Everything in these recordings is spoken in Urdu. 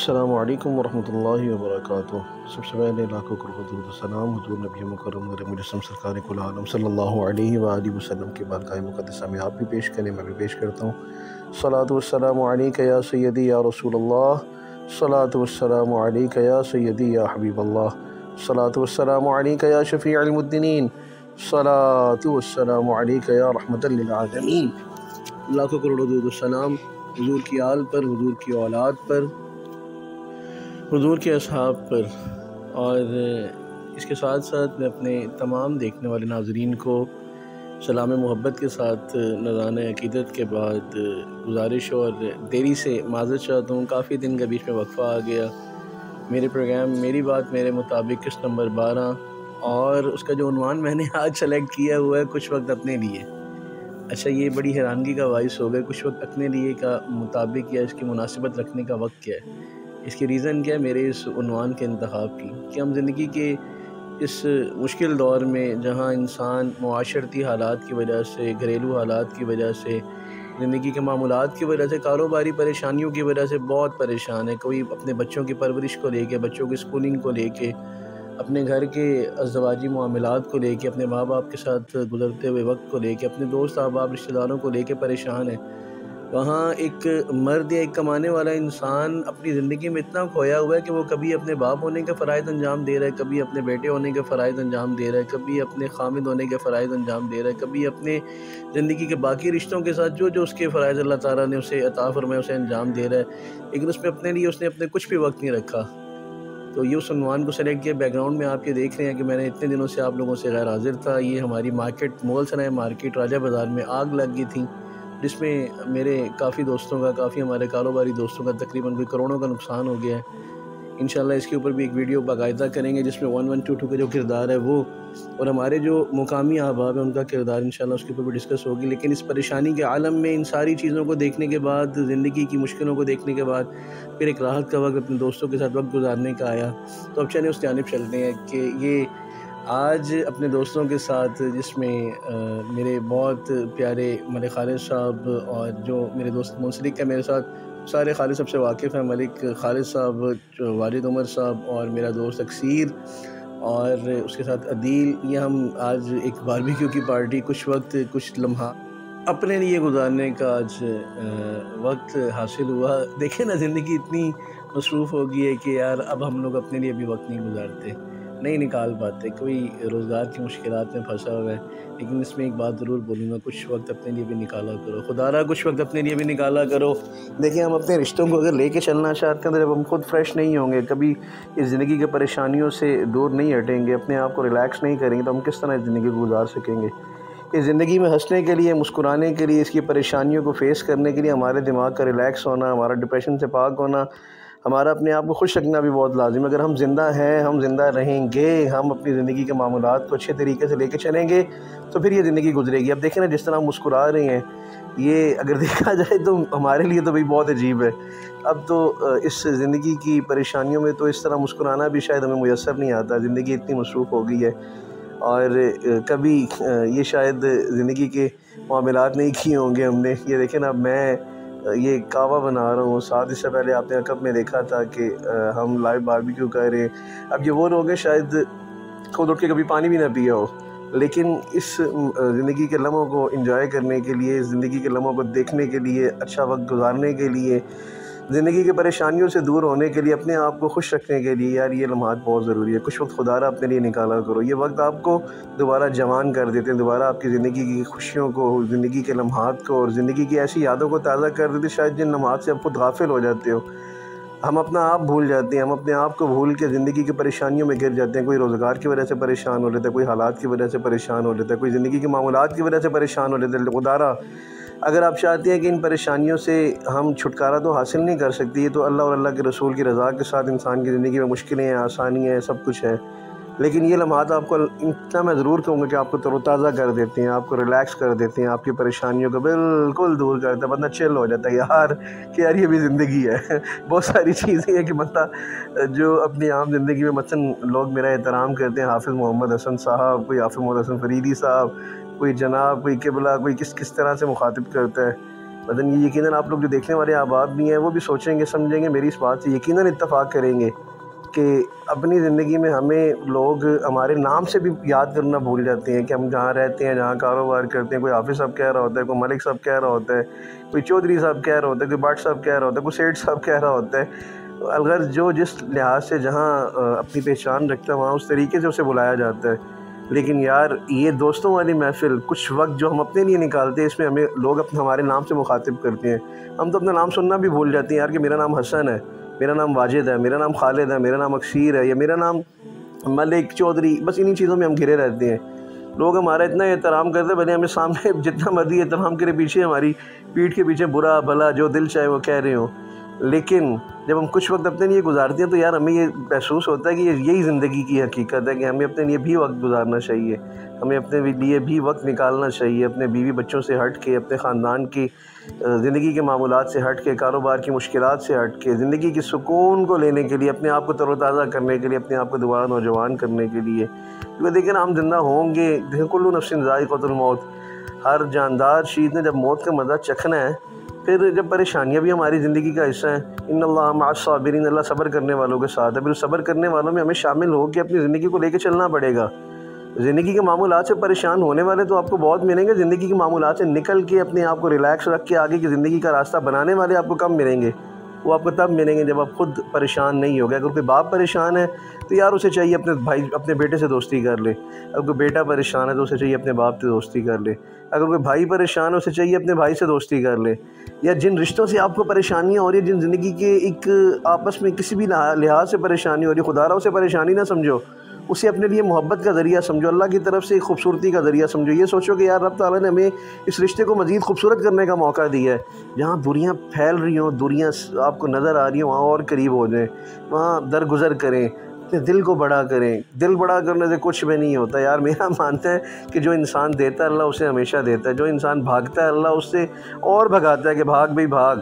السلام علیکم ورحمۃ اللہ وبرکاتہ۔ سب سے پہلے لاکھوں کروڑ درود و سلام حضور نبی مکرم نور مجسم سرکار کل عالم صلی اللہ علیہ وآلہ وسلم کے بارگاہ مقدسہ میں آپ بھی پیش کریں، میں بھی پیش کرتا ہوں۔ صلاۃ والسلام علیک یا سیدی یا رسول اللہ، صلاۃ والسلام علیک یا سیدی یا حبیب اللہ، صلاۃ والسلام علیک یا شفیع المذنبین، صلاۃ والسلام علیک یا رحمۃ للعالمین۔ لاکھوں کروڑ درود و سلام حضور کی آل پر، حضور کی اولاد پر، حضور کے اصحاب پر، اور اس کے ساتھ ساتھ میں اپنے تمام دیکھنے والے ناظرین کو سلام محبت کے ساتھ نذران عقیدت کے بعد گزارش اور دیری سے معذرت چاہتا ہوں۔ کافی دن کے بیچ میں وقفہ آ گیا۔ میرے پروگرام میری بات میرے مطابق قسط نمبر 12 اور اس کا جو عنوان میں نے آج سلیکٹ کیا ہوا ہے کچھ وقت اپنے لیے۔ اچھا، یہ بڑی حیرانگی کا باعث ہو گیا، کچھ وقت اپنے لیے کا مطابق یا اس کی مناسبت رکھنے کا وقت کیا ہے؟ اس کی ریزن کیا ہے میرے اس عنوان کے انتخاب کی؟ کہ ہم زندگی کے اس مشکل دور میں جہاں انسان معاشرتی حالات کی وجہ سے، گھریلو حالات کی وجہ سے، زندگی کے معمولات کی وجہ سے، کاروباری پریشانیوں کی وجہ سے بہت پریشان ہے، کوئی اپنے بچوں کی پرورش کو لے کے، بچوں کی اسکولنگ کو لے کے، اپنے گھر کے ازدواجی معاملات کو لے کے، اپنے ماں باپ کے ساتھ گزرتے ہوئے وقت کو لے کے، اپنے دوست احباب رشتہ داروں کو لے کے پریشان ہے، وہاں ایک مرد یا ایک کمانے والا انسان اپنی زندگی میں اتنا کھویا ہوا ہے کہ وہ کبھی اپنے باپ ہونے کے فرائض انجام دے رہا ہے، کبھی اپنے بیٹے ہونے کے فرائض انجام دے رہا ہے، کبھی اپنے خامد ہونے کے فرائض انجام دے رہا ہے، کبھی اپنے زندگی کے باقی رشتوں کے ساتھ جو اس کے فرائض اللہ تعالیٰ نے اسے عطا فرمایا اسے انجام دے رہا ہے، لیکن اس میں اپنے لیے اس نے اپنے کچھ بھی وقت نہیں رکھا۔ تو یہ اس عنوان کو سلیکٹ کیا۔ بیک گراؤنڈ میں آپ یہ دیکھ رہے ہیں کہ میں نے اتنے دنوں سے آپ لوگوں سے غیر حاضر تھا۔ یہ ہماری مارکیٹ مغل سرائے مارکیٹ راجہ بازار میں آگ لگ گئی تھی، جس میں میرے کافی دوستوں کا، کافی ہمارے کاروباری دوستوں کا تقریباً کوئی کروڑوں کا نقصان ہو گیا ہے۔ انشاءاللہ اس کے اوپر بھی ایک ویڈیو باقاعدہ کریں گے جس میں 1122 کا جو کردار ہے وہ، اور ہمارے جو مقامی احباب ہیں ان کا کردار انشاءاللہ اس کے اوپر بھی ڈسکس ہوگی۔ لیکن اس پریشانی کے عالم میں ان ساری چیزوں کو دیکھنے کے بعد، زندگی کی مشکلوں کو دیکھنے کے بعد، پھر ایک راحت کا وقت اپنے دوستوں کے ساتھ وقت گزارنے کا آیا۔ تو اب چلیں اس جانب چلتے ہیں کہ یہ آج اپنے دوستوں کے ساتھ، جس میں میرے بہت پیارے ملک خالد صاحب اور جو میرے دوست منسلک ہیں میرے ساتھ، سارے خالد صاحب سے واقف ہیں، ملک خالد صاحب، والد عمر صاحب اور میرا دوست اکثیر اور اس کے ساتھ عدیل، یہ ہم آج ایک باربیکیو کی پارٹی، کچھ وقت کچھ لمحات اپنے لیے گزارنے کا آج وقت حاصل ہوا۔ دیکھیں نا، زندگی اتنی مصروف ہو گئی ہے کہ یار اب ہم لوگ اپنے لیے بھی وقت نہیں گزارتے، نہیں نکال پاتے، کوئی روزگار کی مشکلات میں پھنسا ہوا ہے۔ لیکن اس میں ایک بات ضرور بولوں گا، کچھ وقت اپنے لیے بھی نکالا کرو، خدا را کچھ وقت اپنے لیے بھی نکالا کرو۔ دیکھیں، ہم اپنے رشتوں کو اگر لے کے چلنا چاہتے ہیں تو جب ہم خود فریش نہیں ہوں گے، کبھی اس زندگی کے پریشانیوں سے دور نہیں ہٹیں گے، اپنے آپ کو ریلیکس نہیں کریں گے، تو ہم کس طرح اس زندگی کو گزار سکیں گے؟ اس زندگی میں ہنسنے کے لیے، مسکرانے کے لیے، اس کی پریشانیوں کو فیس کرنے کے لیے ہمارے دماغ کا ریلیکس ہونا، ہمارا ڈپریشن سے پاک ہونا، ہمارا اپنے آپ کو خوش رکھنا بھی بہت لازم ہے۔ اگر ہم زندہ ہیں، ہم زندہ رہیں گے، ہم اپنی زندگی کے معاملات کو اچھے طریقے سے لے کے چلیں گے تو پھر یہ زندگی گزرے گی۔ اب دیکھیں نا، جس طرح ہم مسکرا رہے ہیں، یہ اگر دیکھا جائے تو ہمارے لیے تو بھئی بہت عجیب ہے۔ اب تو اس زندگی کی پریشانیوں میں تو اس طرح مسکرانا بھی شاید ہمیں میسر نہیں آتا، زندگی اتنی مصروف ہو گئی ہے، اور کبھی یہ شاید زندگی کے معاملات نہیں کیے ہوں گے ہم نے۔ یہ دیکھیں نا، میں یہ کعوہ بنا رہا ہوں، ساتھ اس سے پہلے آپ نے کب میں دیکھا تھا کہ ہم لائیو باربیکیو کر رہے ہیں۔ اب یہ وہ لوگ ہیں شاید خود اٹھ کے کبھی پانی بھی نہ پیا ہو، لیکن اس زندگی کے لمحوں کو انجوائے کرنے کے لیے، زندگی کے لمحوں کو دیکھنے کے لیے، اچھا وقت گزارنے کے لیے، زندگی کی پریشانیوں سے دور ہونے کے لیے، اپنے آپ کو خوش رکھنے کے لیے، یار یہ لمحات بہت ضروری ہے۔ کچھ وقت خدا را اپنے لیے نکالا کرو، یہ وقت آپ کو دوبارہ جوان کر دیتے ہیں، دوبارہ آپ کی زندگی کی خوشیوں کو، زندگی کے لمحات کو اور زندگی کی ایسی یادوں کو تازہ کر دیتے ہیں شاید جن لمحات سے آپ خود غافل ہو جاتے ہو۔ ہم اپنا آپ بھول جاتے ہیں، ہم اپنے آپ کو بھول کے زندگی کی پریشانیوں میں گر جاتے ہیں۔ کوئی روزگار کی وجہ سے پریشان ہو لیتا ہے، کوئی حالات کی وجہ سے پریشان ہو لیتا ہے، کوئی زندگی کے معاملات کی وجہ سے پریشان ہو لیتا ہے۔ خدا را، اگر آپ چاہتے ہیں کہ ان پریشانیوں سے ہم چھٹکارا تو حاصل نہیں کر سکتے، یہ تو اللہ اور اللہ کے رسول کی رضا کے ساتھ انسان کی زندگی میں مشکلیں ہیں، آسانیاں ہیں، سب کچھ ہے، لیکن یہ لمحات آپ کو اتنا میں ضرور کہوں گا کہ آپ کو تر و تازہ کر دیتے ہیں، آپ کو ریلیکس کر دیتے ہیں، آپ کی پریشانیوں کو بالکل دور کرتے ہیں، بندہ چل ہو جاتا ہے یار کہ یار یہ بھی زندگی ہے۔ بہت ساری چیزیں ہیں کہ بندہ جو اپنی عام زندگی میں، مثلاً لوگ میرا احترام کرتے ہیں، حافظ محمد حسن صاحب، کوئی حافظ محمد حسن فریدی صاحب، کوئی جناب، کوئی قبلہ، کوئی کس طرح سے مخاطب کرتا ہے، مثلاً یہ یقیناً آپ لوگ جو دیکھنے والے احباب بھی ہیں وہ بھی سوچیں گے سمجھیں گے، میری اس بات سے یقیناً اتفاق کریں گے کہ اپنی زندگی میں ہمیں لوگ ہمارے نام سے بھی یاد کرنا بھول جاتے ہیں کہ ہم جہاں رہتے ہیں، جہاں کاروبار کرتے ہیں، کوئی حافظ صاحب کہہ رہا ہوتا ہے، کوئی ملک صاحب کہہ رہا ہوتا ہے، کوئی چودھری صاحب کہہ رہا ہوتا ہے، کوئی بٹ صاحب کہہ رہا ہوتا ہے، کوئی سیٹھ صاحب کہہ رہا ہوتا ہے، الغرض جو جس لحاظ سے جہاں اپنی پہچان رکھتا ہے وہاں اس طریقے سے اسے بلایا جاتا ہے۔ لیکن یار یہ دوستوں والی محفل کچھ وقت جو ہم اپنے لیے نکالتے ہیں، اس میں ہمیں لوگ ہمارے نام سے مخاطب کرتے ہیں، ہم تو اپنا نام سننا بھی بھول جاتے ہیں یار، کہ میرا نام حسن ہے، میرا نام واجد ہے، میرا نام خالد ہے، میرا نام اکثیر ہے، یا میرا نام ملک چودھری، بس انہی چیزوں میں ہم گھرے رہتے ہیں۔ لوگ ہمارا اتنا احترام کرتے ہیں، بھلے ہمیں سامنے جتنا مرضی احترام کرے، پیچھے ہماری پیٹھ کے پیچھے برا بھلا جو دل چاہے وہ کہہ رہے ہوں، لیکن جب ہم کچھ وقت اپنے لیے گزارتے ہیں تو یار ہمیں یہ محسوس ہوتا ہے کہ یہی زندگی کی حقیقت ہے، کہ ہمیں اپنے لیے بھی وقت گزارنا چاہیے، ہمیں اپنے لیے بھی وقت نکالنا چاہیے، اپنے بیوی بچوں سے ہٹ کے، اپنے خاندان کی زندگی کے معمولات سے ہٹ کے، کاروبار کی مشکلات سے ہٹ کے، زندگی کے سکون کو لینے کے لیے، اپنے آپ کو تر و تازہ کرنے کے لیے، اپنے آپ کو دوبارہ نوجوان کرنے کے لیے، کیونکہ دیکھیں نا ہم زندہ ہوں گے، دیکھیں کل نفس ذائقۃ الموت، ہر جاندار چیز نے جب موت کا مزہ چکھنا ہے، پھر جب پریشانیاں بھی ہماری زندگی کا حصہ ہیں، ان اللہ مع الصابرین، اللہ صبر کرنے والوں کے ساتھ ہے، پھر صبر کرنے والوں میں ہمیں شامل ہو کے اپنی زندگی کو لے کے چلنا پڑے گا۔ زندگی کے معمولات سے پریشان ہونے والے تو آپ کو بہت ملیں گے، زندگی کے معمولات سے نکل کے اپنے آپ کو ریلیکس رکھ کے آگے کی زندگی کا راستہ بنانے والے آپ کو کم ملیں گے۔ وہ آپ کو تب ملیں گے جب آپ خود پریشان نہیں ہوگے۔ اگر کوئی باپ پریشان ہے تو یار اسے چاہیے اپنے بیٹے سے دوستی کر لے، اگر کوئی بیٹا پریشان ہے تو اسے چاہیے اپنے باپ سے دوستی کر لے، اگر کوئی بھائی پریشان ہے اسے چاہیے اپنے بھائی سے دوستی کر لے، یا جن رشتوں سے آپ کو پریشانیاں ہو رہی ہیں، جن زندگی کے ایک آپس میں کسی بھی لحاظ سے پریشانی ہو رہی ہے، خدا را اسے پریشانی نہ سمجھو، اسے اپنے لیے محبت کا ذریعہ سمجھو، اللہ کی طرف سے ایک خوبصورتی کا ذریعہ سمجھو۔ یہ سوچو کہ یار رب تعالیٰ نے ہمیں اس رشتے کو مزید خوبصورت کرنے کا موقع دیا ہے، جہاں دوریاں پھیل رہی ہوں، دوریاں آپ کو نظر آ رہی ہوں، وہاں اور قریب ہو جائیں، وہاں درگزر کریں، اپنے دل کو بڑا کریں۔ دل بڑا کرنے سے کچھ بھی نہیں ہوتا یار، میرا ماننا ہے کہ جو انسان دیتا ہے اللہ اسے ہمیشہ دیتا ہے، جو انسان بھاگتا ہے اللہ اس سے اور بھگاتا ہے کہ بھاگ بھائی بھاگ۔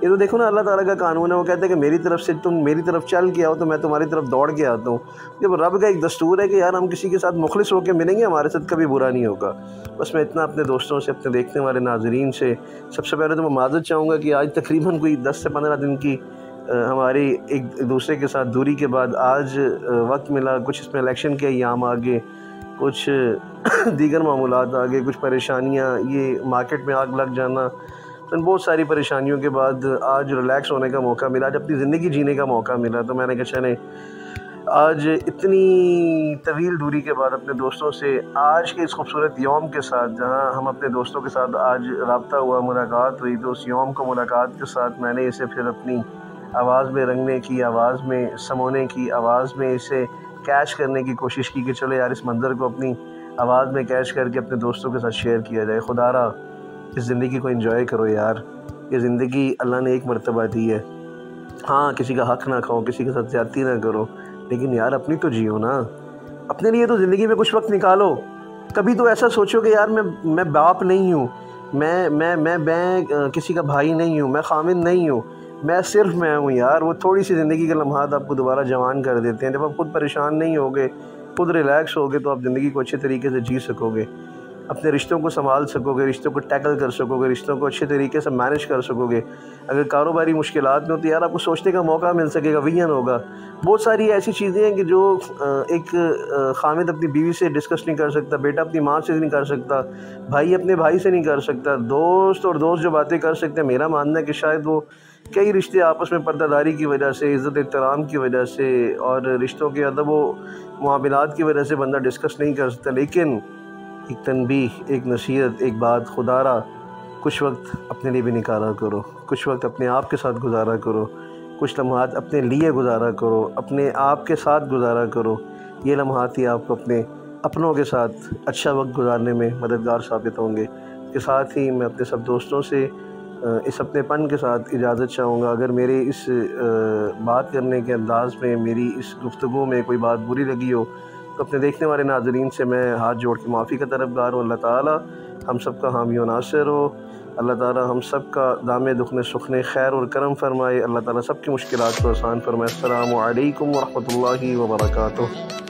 یہ تو دیکھو نا اللہ تعالیٰ کا قانون ہے، وہ کہتا ہے کہ میری طرف سے تم میری طرف چل کے آؤ تو میں تمہاری طرف دوڑ کے آتا ہوں۔ جب رب کا ایک دستور ہے کہ یار ہم کسی کے ساتھ مخلص ہو کے ملیں گے، ہمارے ساتھ کبھی برا نہیں ہوگا۔ بس میں اتنا اپنے دوستوں سے، اپنے دیکھنے والے ناظرین سے سب سے پہلے تو میں معذرت چاہوں گا کہ آج تقریباً کوئی 10 سے 15 دن کی ہماری ایک دوسرے کے ساتھ دوری کے بعد آج وقت ملا، کچھ اس میں الیکشن کے ایام آگے، کچھ دیگر معمولات آگے، کچھ پریشانیاں، یہ مارکیٹ میں آگ لگ جانا، ان بہت ساری پریشانیوں کے بعد آج ریلیکس ہونے کا موقع ملا، آج اپنی زندگی جینے کا موقع ملا، تو میں نے کہا چلیں آج اتنی طویل دوری کے بعد اپنے دوستوں سے آج کے اس خوبصورت یوم کے ساتھ، جہاں ہم اپنے دوستوں کے ساتھ آج رابطہ ہوا، ملاقات ہوئی، تو اس یوم کو ملاقات کے ساتھ میں نے اسے پھر اپنی آواز میں رنگنے کی، آواز میں سمونے کی، آواز میں اسے کیچ کرنے کی کوشش کی کہ چلو یار اس منظر کو اپنی آواز میں کیچ کر کے اپنے دوستوں کے ساتھ شیئر کیا جائے۔ خدا را اس زندگی کو انجوائے کرو یار، یہ زندگی اللہ نے ایک مرتبہ دی ہے، ہاں کسی کا حق نہ کھاؤ، کسی کے ساتھ زیادتی نہ کرو، لیکن یار اپنی تو جیو نا، اپنے لیے تو زندگی میں کچھ وقت نکالو۔ کبھی تو ایسا سوچو کہ یار میں باپ نہیں ہوں، میں کسی کا بھائی نہیں ہوں، میں خامن نہیں ہوں، میں صرف میں ہوں یار۔ وہ تھوڑی سی زندگی کے لمحات آپ کو دوبارہ جوان کر دیتے ہیں۔ جب آپ خود پریشان نہیں ہوگے، خود ریلیکس ہوگے، تو آپ زندگی کو اچھے طریقے سے جی سکو گے، اپنے رشتوں کو سنبھال سکو گے، رشتوں کو ٹیکل کر سکو گے، رشتوں کو اچھے طریقے سے مینیج کر سکو گے۔ اگر کاروباری مشکلات میں ہو تو یار آپ کو سوچنے کا موقع مل سکے گا، ویژن ہوگا۔ بہت ساری ایسی چیزیں ہیں کہ جو ایک خامد اپنی بیوی سے ڈسکس نہیں کر سکتا، بیٹا اپنی ماں سے نہیں کر سکتا، بھائی اپنے بھائی سے نہیں کر سکتا، دوست جو باتیں کر سکتے ہیں، میرا ماننا ہے کہ شاید وہ کئی رشتے آپس میں پردہ داری کی وجہ سے، عزت احترام کی وجہ سے اور رشتوں کے ادب و معاملات کی وجہ سے بندہ ڈسکس نہیں کر سکتا۔ لیکن ایک تنبیہ، ایک نصیحت، ایک بات، خدا را کچھ وقت اپنے لیے بھی نکالا کرو، کچھ وقت اپنے آپ کے ساتھ گزارا کرو، کچھ لمحات اپنے لیے گزارا کرو، اپنے آپ کے ساتھ گزارا کرو۔ یہ لمحات ہی آپ کو اپنے اپنوں کے ساتھ اچھا وقت گزارنے میں مددگار ثابت ہوں گے۔ اس کے ساتھ ہی میں اپنے سب دوستوں سے اس اپنے پن کے ساتھ اجازت چاہوں گا۔ اگر میرے اس بات کرنے کے انداز میں، میری اس گفتگو میں کوئی بات بری لگی ہو تو اپنے دیکھنے والے ناظرین سے میں ہاتھ جوڑ کے معافی کا طلبگار ہوں۔ اللہ تعالیٰ ہم سب کا حامی و ناصر ہو، اللہ تعالیٰ ہم سب کا دامِ دکھنے سکھنے خیر اور کرم فرمائے، اللہ تعالیٰ سب کی مشکلات کو آسان فرمائے۔ السلام علیکم ورحمۃ اللہ وبرکاتہ۔